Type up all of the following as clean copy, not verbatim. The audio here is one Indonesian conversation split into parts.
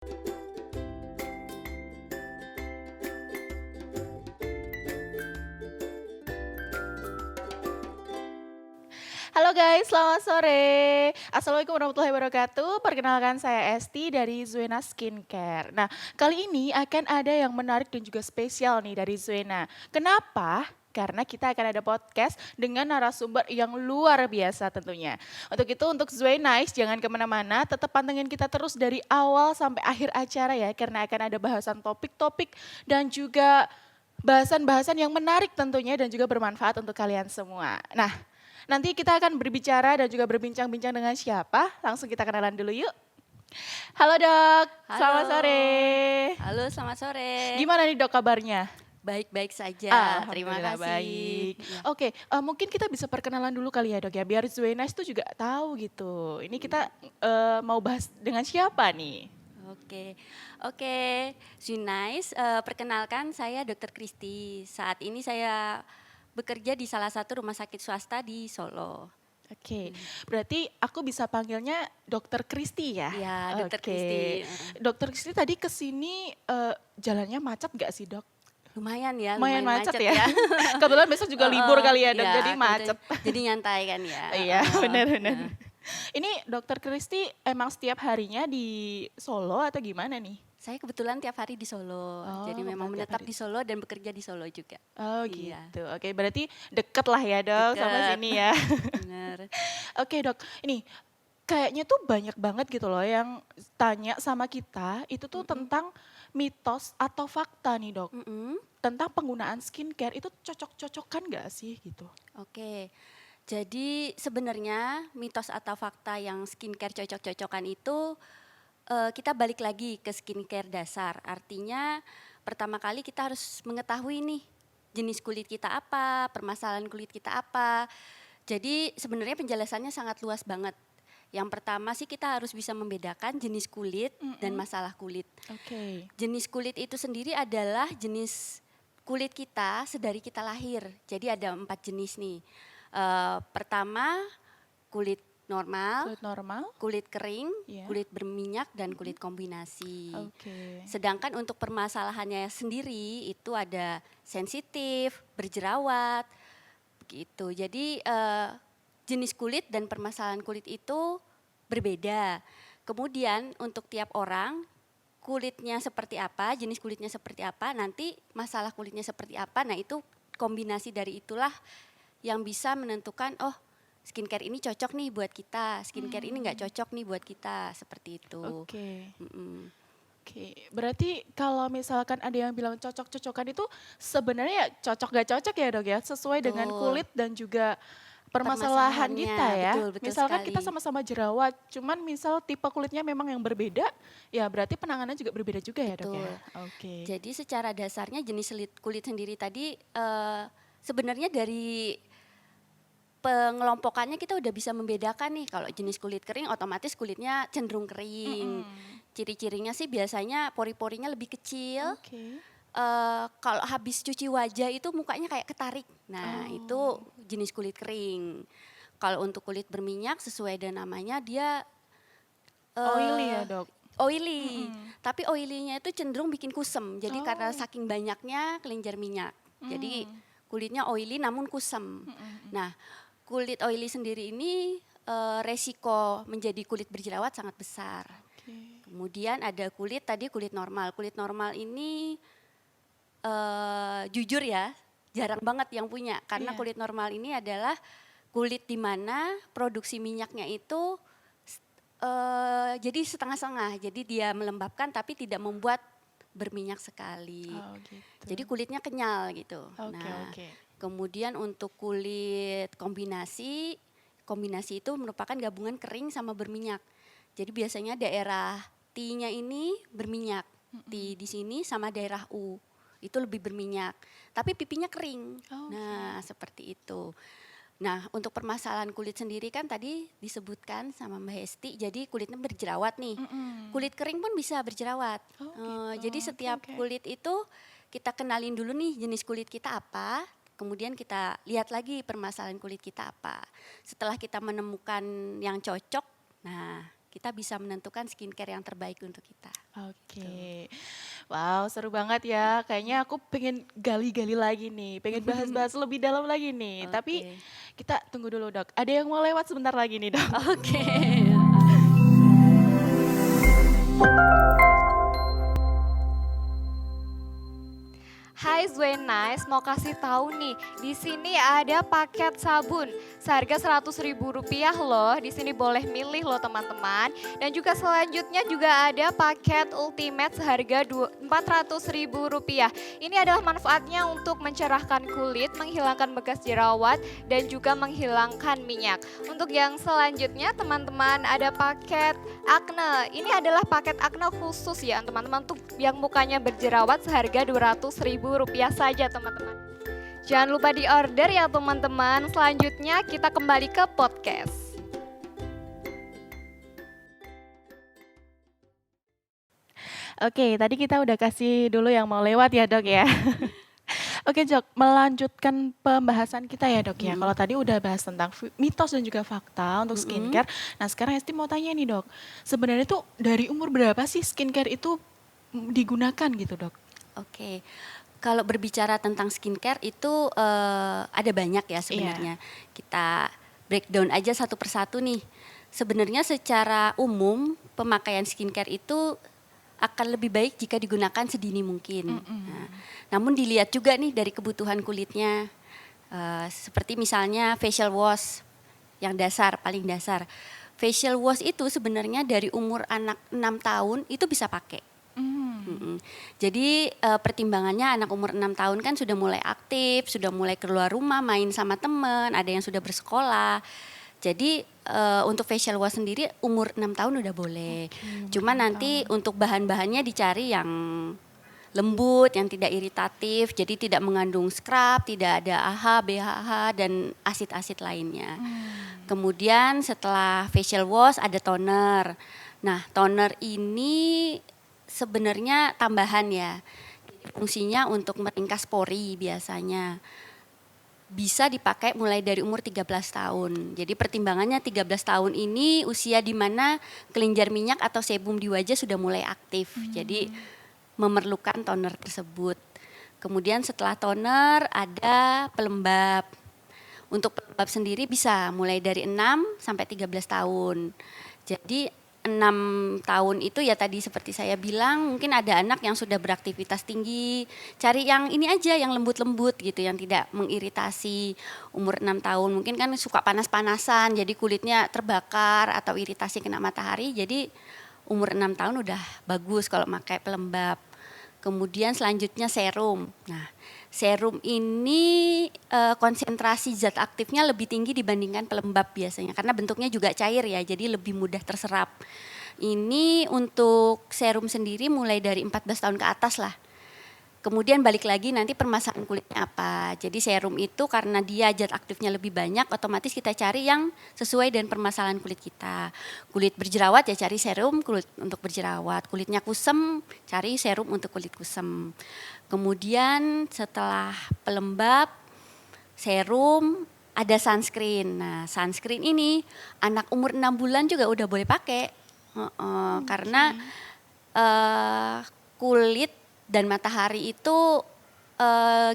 Halo guys, selamat sore. Assalamualaikum warahmatullahi wabarakatuh. Perkenalkan saya Esti dari Zuena Skincare. Nah, kali ini akan ada yang menarik dan juga spesial nih dari Zuena. Kenapa? Karena kita akan ada podcast dengan narasumber yang luar biasa tentunya. Untuk itu, untuk Zuenais jangan kemana-mana, tetap pantengin kita terus dari awal sampai akhir acara ya. Karena akan ada bahasan topik-topik dan juga bahasan-bahasan yang menarik tentunya dan juga bermanfaat untuk kalian semua. Nah, nanti kita akan berbicara dan juga berbincang-bincang dengan siapa? Langsung kita kenalan dulu yuk. Halo dok, selamat Halo. sore. Halo, selamat sore. Gimana nih dok kabarnya? Baik-baik saja, terima Alhamdulillah kasih. baik. Iya. Oke, mungkin kita bisa perkenalan dulu kali ya dok ya, biar Zuenas tuh juga tahu gitu. Ini kita mau bahas dengan siapa nih? Oke, oke, Zunais, perkenalkan saya Dr. Kristi. Saat ini saya bekerja di salah satu rumah sakit swasta di Solo. Oke, berarti aku bisa panggilnya Dokter Kristi ya? Iya, Dr. Oke, Kristi. Dokter Kristi tadi kesini jalannya macet gak sih dok? Lumayan ya, Lumayan lumayan macet macet ya. ya. Kebetulan besok juga libur kali ya dok, Iya, jadi macet. jadi nyantai kan ya. Iya benar-benar. Ini Dokter Kristi emang setiap harinya di Solo atau gimana nih? Saya kebetulan tiap hari di Solo, Oh, jadi memang kebetulan tiap menetap hari. di Solo dan bekerja di Solo juga. Oh Iya. gitu, oke berarti deket lah ya dok sama Deket. sini ya. Bener. Oke dok, ini kayaknya tuh banyak banget gitu loh yang tanya sama kita itu tuh tentang mitos atau fakta nih dok. Mm-mm. Tentang penggunaan skincare itu cocok-cocokan gak sih gitu? Oke, jadi sebenarnya mitos atau fakta yang skincare cocok-cocokan itu kita balik lagi ke skincare dasar. Artinya pertama kali kita harus mengetahui nih jenis kulit kita apa, permasalahan kulit kita apa. Jadi sebenarnya penjelasannya sangat luas banget. Yang pertama sih kita harus bisa membedakan jenis kulit dan masalah kulit. Oke. Jenis kulit itu sendiri adalah jenis kulit kita sedari kita lahir. Jadi ada 4 jenis nih. Pertama kulit normal, Kulit normal? kulit kering, Iya. kulit berminyak, dan kulit kombinasi. Oke. Sedangkan untuk permasalahannya sendiri itu ada sensitif, berjerawat, begitu. Jadi jenis kulit dan permasalahan kulit itu berbeda. Kemudian untuk tiap orang kulitnya seperti apa, jenis kulitnya seperti apa, nanti masalah kulitnya seperti apa. Nah itu kombinasi dari itulah yang bisa menentukan oh skincare ini cocok nih buat kita, skincare ini nggak cocok nih buat kita, seperti itu. Oke. Mm-mm. Oke, berarti kalau misalkan ada yang bilang cocok-cocokan itu sebenarnya ya cocok gak cocok ya dok ya, sesuai dengan Betul. kulit dan juga permasalahan kita Permasalahannya, ya. betul Misalkan kita sekali. sama-sama jerawat, cuman misal tipe kulitnya memang yang berbeda, ya berarti penanganannya juga berbeda juga ya dok ya. Betul. Oke. Jadi secara dasarnya jenis kulit sendiri tadi sebenarnya dari pengelompokannya kita udah bisa membedakan nih kalau jenis kulit kering otomatis kulitnya cenderung kering. Ciri-cirinya sih biasanya pori-porinya lebih kecil. Oke. Kalau habis cuci wajah itu mukanya kayak ketarik. Nah, Oh. itu jenis kulit kering. Kalau untuk kulit berminyak sesuai dengan namanya dia Oily ya dok? oily. Tapi oily-nya itu cenderung bikin kusem. Jadi karena saking banyaknya kelenjar minyak. Jadi kulitnya oily namun kusem. Nah, kulit oily sendiri ini resiko menjadi kulit berjerawat sangat besar. Oke. Kemudian ada kulit tadi kulit normal. Kulit normal ini jujur ya jarang banget yang punya karena Iya. kulit normal ini adalah kulit di mana produksi minyaknya itu jadi setengah-setengah. Jadi dia melembabkan tapi tidak membuat berminyak sekali. Oh gitu. Jadi kulitnya kenyal gitu. Oke Nah, oke. kemudian untuk kulit kombinasi, kombinasi itu merupakan gabungan kering sama berminyak. Jadi biasanya daerah T-nya ini berminyak. T di sini sama daerah U itu lebih berminyak. Tapi pipinya kering. Oh, Nah, seperti itu. Nah, untuk permasalahan kulit sendiri kan tadi disebutkan sama Mbak Hesti, jadi kulitnya berjerawat nih. Kulit kering pun bisa berjerawat. Oh, gitu. Jadi Oke, setiap oke. kulit itu kita kenalin dulu nih jenis kulit kita apa, kemudian kita lihat lagi permasalahan kulit kita apa. Setelah kita menemukan yang cocok, nah kita bisa menentukan skincare yang terbaik untuk kita. Oke. Wow, seru banget ya. Kayaknya aku pengen gali-gali lagi nih, pengen bahas-bahas lebih dalam lagi nih. Tapi Oke. kita tunggu dulu, Dok. Ada yang mau lewat sebentar lagi nih, Dok. Oke. Hai Zwenice, mau kasih tahu nih, di sini ada paket sabun seharga Rp100.000 loh. Di sini boleh milih loh teman-teman. Dan juga selanjutnya juga ada paket ultimate seharga Rp400.000. Ini adalah manfaatnya untuk mencerahkan kulit, menghilangkan bekas jerawat, dan juga menghilangkan minyak. Untuk yang selanjutnya teman-teman ada paket acne. Ini adalah paket acne khusus ya teman-teman, untuk yang mukanya berjerawat seharga Rp200.000 saja teman-teman. Jangan lupa di order ya teman-teman. Selanjutnya kita kembali ke podcast. Oke, tadi kita udah kasih dulu yang mau lewat ya, Dok ya. Oke, Dok, melanjutkan pembahasan kita ya, Dok ya. Kalau tadi udah bahas tentang mitos dan juga fakta untuk skincare. Nah, sekarang Esti mau tanya nih, Dok. Sebenarnya tuh dari umur berapa sih skincare itu digunakan gitu, Dok? Oke. Kalau berbicara tentang skincare itu ada banyak ya sebenarnya. Kita breakdown aja satu persatu nih. Sebenarnya secara umum pemakaian skincare itu akan lebih baik jika digunakan sedini mungkin. Nah, namun dilihat juga nih dari kebutuhan kulitnya. Seperti misalnya facial wash yang dasar, paling dasar. Facial wash itu sebenarnya dari umur anak 6 tahun itu bisa pakai. Jadi pertimbangannya anak umur 6 tahun kan sudah mulai aktif, sudah mulai keluar rumah, main sama teman, ada yang sudah bersekolah. Jadi untuk facial wash sendiri umur 6 tahun udah boleh. Cuma nanti untuk bahan-bahannya dicari yang lembut, yang tidak iritatif, jadi tidak mengandung scrub, tidak ada AHA, BHA dan asid-asid lainnya. Kemudian setelah facial wash ada toner. Nah, toner ini sebenarnya tambahan ya. Fungsinya untuk meringkas pori biasanya. Bisa dipakai mulai dari umur 13 tahun. Jadi pertimbangannya 13 tahun ini usia di mana kelenjar minyak atau sebum di wajah sudah mulai aktif. Jadi memerlukan toner tersebut. Kemudian setelah toner ada pelembab. Untuk pelembab sendiri bisa mulai dari 6 sampai 13 tahun. Jadi 6 tahun itu ya tadi seperti saya bilang, mungkin ada anak yang sudah beraktivitas tinggi, cari yang ini aja yang lembut-lembut gitu, yang tidak mengiritasi. Umur 6 tahun mungkin kan suka panas-panasan, jadi kulitnya terbakar atau iritasi kena matahari, jadi umur 6 tahun udah bagus kalau pakai pelembab. Kemudian selanjutnya serum. Nah, serum ini konsentrasi zat aktifnya lebih tinggi dibandingkan pelembab biasanya karena bentuknya juga cair ya, jadi lebih mudah terserap. Ini untuk serum sendiri mulai dari 14 tahun ke atas lah. Kemudian balik lagi nanti permasalahan kulitnya apa. Jadi serum itu karena dia zat aktifnya lebih banyak, otomatis kita cari yang sesuai dengan permasalahan kulit kita. Kulit berjerawat ya cari serum kulit untuk berjerawat. Kulitnya kusem, cari serum untuk kulit kusem. Kemudian setelah pelembab, serum, ada sunscreen. Nah, sunscreen ini anak umur 6 bulan juga udah boleh pakai. Karena kulit dan matahari itu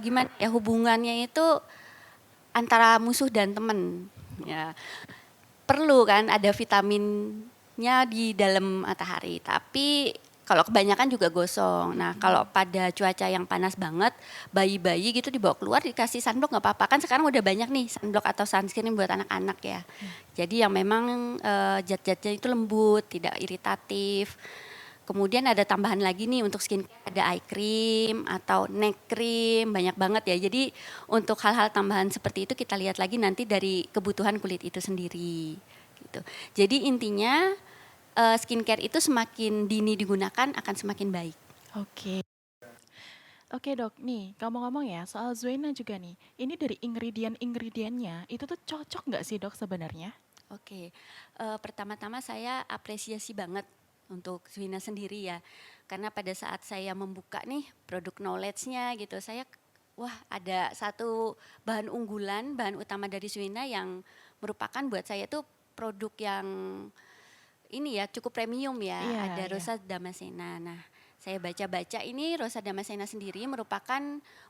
gimana ya, hubungannya itu antara musuh dan teman. Ya. Perlu kan ada vitaminnya di dalam matahari, tapi kalau kebanyakan juga gosong. Nah, kalau pada cuaca yang panas banget, bayi-bayi gitu dibawa keluar dikasih sunblock nggak apa-apa. Kan sekarang udah banyak nih sunblock atau sunscreen buat anak-anak ya. Jadi yang memang zat-zatnya itu lembut, tidak iritatif. Kemudian ada tambahan lagi nih untuk skincare, ada eye cream atau neck cream, banyak banget ya. Jadi untuk hal-hal tambahan seperti itu kita lihat lagi nanti dari kebutuhan kulit itu sendiri. Gitu. Jadi intinya skincare itu semakin dini digunakan akan semakin baik. Oke. Oke, Dok, nih ngomong-ngomong ya soal Zuena juga nih. Ini dari ingredient-ingredientnya itu tuh cocok nggak sih, Dok, sebenarnya? Oke, pertama-tama saya apresiasi banget untuk Zwina sendiri ya. Karena pada saat saya membuka nih produk knowledge-nya gitu, saya wah ada satu bahan unggulan, bahan utama dari Zwina yang merupakan buat saya tuh produk yang ini ya cukup premium ya, Iya, ada iya. Rosa Damascena. Nah, saya baca-baca ini Rosa Damascena sendiri merupakan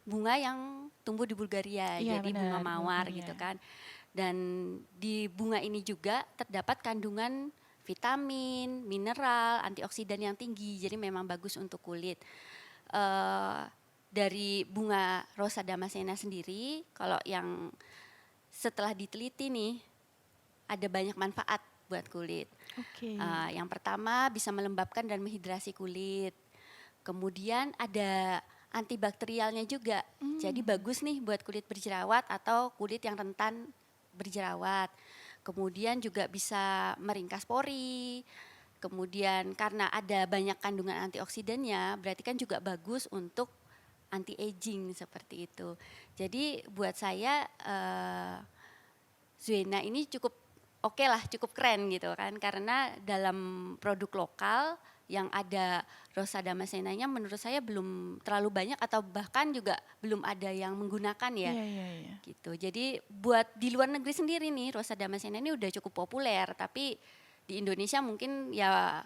bunga yang tumbuh di Bulgaria, Iya jadi bunga benar, mawar Bulgaria. gitu kan. Dan di bunga ini juga terdapat kandungan vitamin, mineral, antioksidan yang tinggi, jadi memang bagus untuk kulit. Eh, dari bunga Rosa Damascena sendiri, kalau yang setelah diteliti nih, ada banyak manfaat buat kulit. Oke. Yang pertama bisa melembabkan dan menghidrasi kulit. Kemudian ada antibakterialnya juga. Jadi bagus nih buat kulit berjerawat atau kulit yang rentan berjerawat. Kemudian juga bisa meringkas pori. Kemudian karena ada banyak kandungan antioksidannya, berarti kan juga bagus untuk anti aging seperti itu. Jadi buat saya Zuena ini cukup oke lah, cukup keren gitu kan, karena dalam produk lokal yang ada Rosa Damascenanya menurut saya belum terlalu banyak atau bahkan juga belum ada yang menggunakan ya. Iya, iya, iya. Gitu. Jadi buat di luar negeri sendiri nih Rosa Damascena ini udah cukup populer, tapi di Indonesia mungkin ya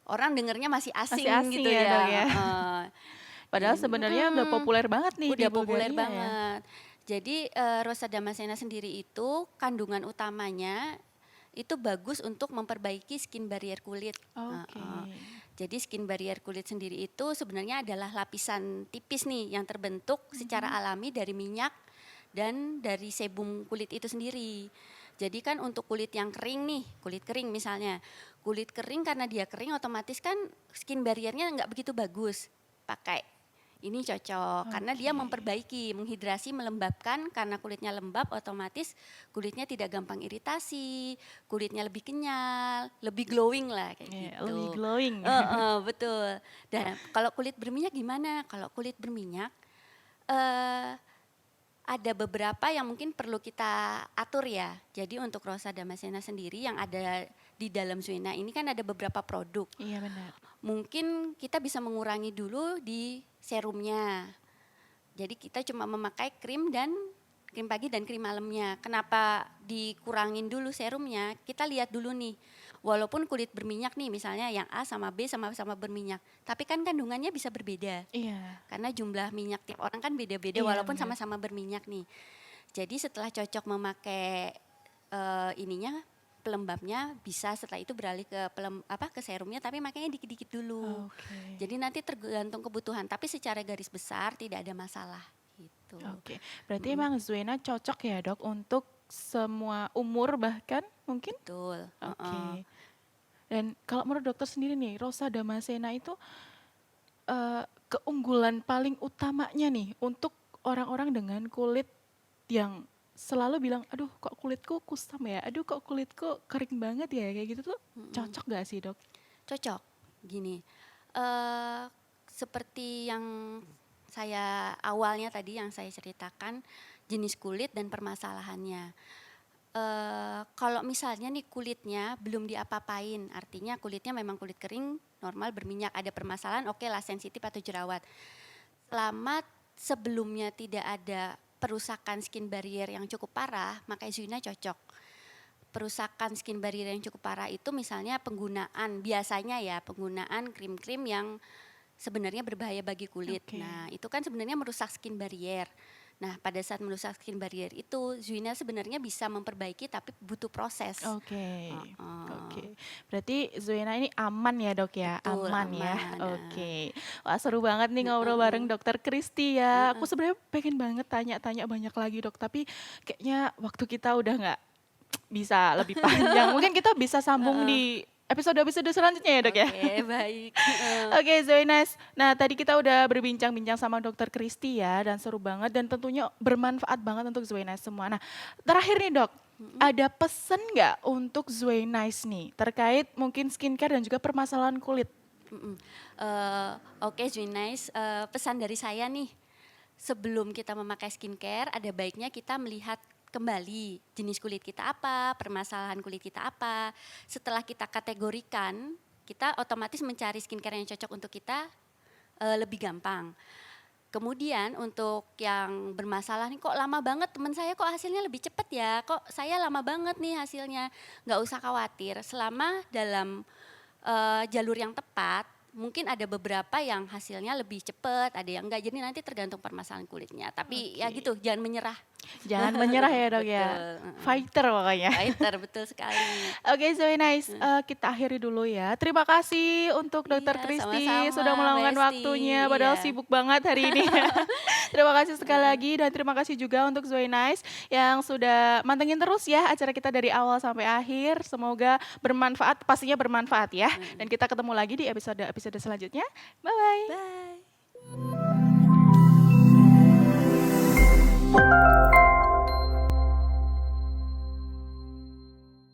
orang dengernya masih Masih asing asing gitu ya, ya. Dok, ya? Heeh. Padahal sebenarnya udah populer banget nih di Udah populer Bulgaria ya? banget. Jadi Rosa Damascena sendiri itu kandungan utamanya itu bagus untuk memperbaiki skin barrier kulit. Oke. Jadi skin barrier kulit sendiri itu sebenarnya adalah lapisan tipis nih yang terbentuk secara alami dari minyak dan dari sebum kulit itu sendiri. Jadi kan untuk kulit yang kering nih, kulit kering misalnya, kulit kering karena dia kering otomatis kan skin barriernya nggak begitu bagus. Pakai ini cocok karena dia Oke. memperbaiki, menghidrasi, melembabkan karena kulitnya lembab otomatis kulitnya tidak gampang iritasi, kulitnya lebih kenyal, lebih glowing lah kayak Iya, gitu. lebih glowing. Betul. Dan kalau kulit berminyak gimana? Kalau kulit berminyak eh ada beberapa yang mungkin perlu kita atur ya. Jadi untuk Rosa Damascena sendiri yang ada di dalam Zuena ini kan ada beberapa produk. Iya benar. Mungkin kita bisa mengurangi dulu di serumnya. Jadi kita cuma memakai krim pagi dan krim malamnya. Kenapa dikurangin dulu serumnya? Kita lihat dulu nih. Walaupun kulit berminyak nih misalnya yang A sama B sama-sama berminyak. Tapi kan kandungannya bisa berbeda. Iya. Karena jumlah minyak tiap orang kan beda-beda Iya, walaupun benar. sama-sama berminyak nih. Jadi setelah cocok memakai ininya pelembabnya bisa setelah itu beralih ke ke serumnya tapi makanya dikit-dikit dulu. Oke. Jadi nanti tergantung kebutuhan tapi secara garis besar tidak ada masalah gitu. Oke. Berarti emang Zuena cocok ya, Dok, untuk semua umur bahkan mungkin? Betul. Oke. Dan kalau menurut dokter sendiri nih, Rosa Damascena itu keunggulan paling utamanya nih untuk orang-orang dengan kulit yang selalu bilang, aduh kok kulitku kusam ya, aduh kok kulitku kering banget ya, kayak gitu tuh cocok gak sih, Dok? Cocok. Gini, seperti yang saya awalnya tadi yang saya ceritakan jenis kulit dan permasalahannya. Kalau misalnya nih kulitnya belum diapa-apain, artinya kulitnya memang kulit kering, normal berminyak, ada permasalahan, oke lah sensitif atau jerawat. Selama sebelumnya tidak ada perusakan skin barrier yang cukup parah, maka Zuena cocok. Perusakan skin barrier yang cukup parah itu misalnya biasanya ya penggunaan krim-krim yang sebenarnya berbahaya bagi kulit. Oke. Nah itu kan sebenarnya merusak skin barrier. Nah pada saat merusak skin barrier itu Zuena sebenarnya bisa memperbaiki tapi butuh proses. Oke. Oke. Berarti Zuena ini aman ya, Dok ya? Betul, Aman ya. aman. Oke. Wah, seru banget nih ngobrol bareng Dokter Kristi ya. Aku sebenarnya pengen banget tanya-tanya banyak lagi, Dok, tapi kayaknya waktu kita udah nggak bisa lebih panjang. Mungkin kita bisa sambung di episode-episode selanjutnya ya, Dok ya? Oke baik. Oke, Zoenas. Nah, tadi kita udah berbincang-bincang sama Dokter Kristi ya, dan seru banget dan tentunya bermanfaat banget untuk Zoenas semua. Nah, terakhir nih, Dok, ada pesan nggak untuk Zoenas nih terkait mungkin skincare dan juga permasalahan kulit? Oke Zwinice, pesan dari saya nih, sebelum kita memakai skincare ada baiknya kita melihat kembali jenis kulit kita apa, permasalahan kulit kita apa. Setelah kita kategorikan, kita otomatis mencari skincare yang cocok untuk kita lebih gampang. Kemudian untuk yang bermasalah nih, kok lama banget teman saya kok hasilnya lebih cepat ya, kok saya lama banget nih hasilnya. Nggak usah khawatir, selama dalam jalur yang tepat, mungkin ada beberapa yang hasilnya lebih cepat, ada yang enggak, jadi nanti tergantung permasalahan kulitnya. Tapi ya Oke. gitu, jangan menyerah. Jangan menyerah ya dok ya. Betul, heeh. Fighter pokoknya. Fighter, betul sekali. Oke, so nice. Kita akhiri dulu ya. Terima kasih untuk Dokter Iya, Kristi sama-sama sudah meluangkan Mbak Esti, waktunya, padahal iya. sibuk banget hari ini. Terima kasih sekali lagi dan terima kasih juga untuk Zoe Nice yang sudah mantengin terus ya acara kita dari awal sampai akhir. Semoga bermanfaat, pastinya bermanfaat ya. Dan kita ketemu lagi di episode selanjutnya. Bye bye. Bye.